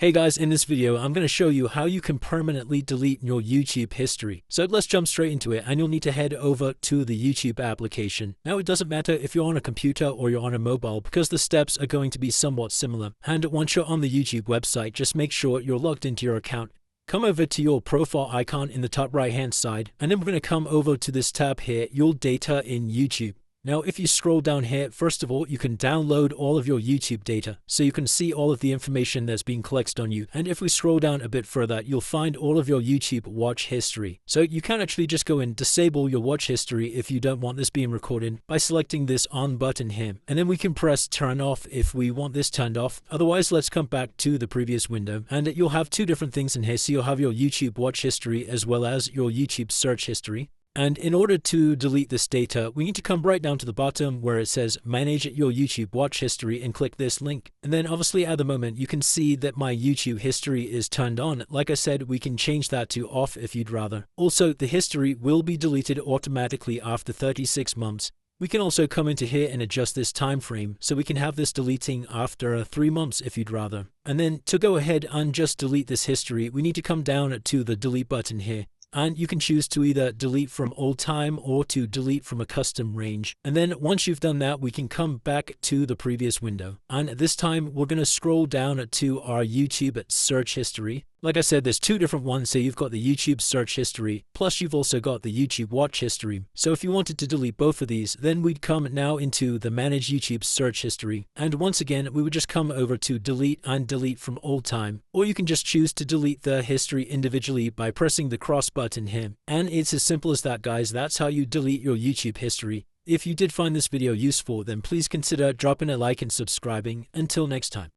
Hey guys, in this video, I'm going to show you how you can permanently delete your YouTube history. So let's jump straight into it, and you'll need to head over to the YouTube application. Now, it doesn't matter if you're on a computer or you're on a mobile because the steps are going to be somewhat similar. And once you're on the YouTube website, just make sure you're logged into your account. Come over to your profile icon in the top right hand side, and then we're going to come over to this tab here, Your Data in YouTube. Now, if you scroll down here, first of all, you can download all of your YouTube data, so you can see all of the information that's being collected on you. And if we scroll down a bit further, you'll find all of your YouTube watch history. So you can actually just go and disable your watch history if you don't want this being recorded by selecting this on button here. And then we can press turn off if we want this turned off. Otherwise, let's come back to the previous window, and you'll have two different things in here. So you'll have your YouTube watch history as well as your YouTube search history. And in order to delete this data, we need to come right down to the bottom where it says manage your YouTube watch history and click this link. And then obviously at the moment you can see that my YouTube history is turned on. Like I said, we can change that to off if you'd rather. Also, the history will be deleted automatically after 36 months. We can also come into here and adjust this time frame, so we can have this deleting after 3 months if you'd rather. And then to go ahead and just delete this history, we need to come down to the delete button here. And you can choose to either delete from all time or to delete from a custom range. And then once you've done that, we can come back to the previous window. And this time we're going to scroll down to our YouTube search history. Like I said, there's two different ones. So you've got the YouTube search history, plus you've also got the YouTube watch history. So if you wanted to delete both of these, then we'd come now into the manage YouTube search history. And once again, we would just come over to delete and delete from all time. Or you can just choose to delete the history individually by pressing the cross button here. And it's as simple as that, guys. That's how you delete your YouTube history. If you did find this video useful, then please consider dropping a like and subscribing. Until next time.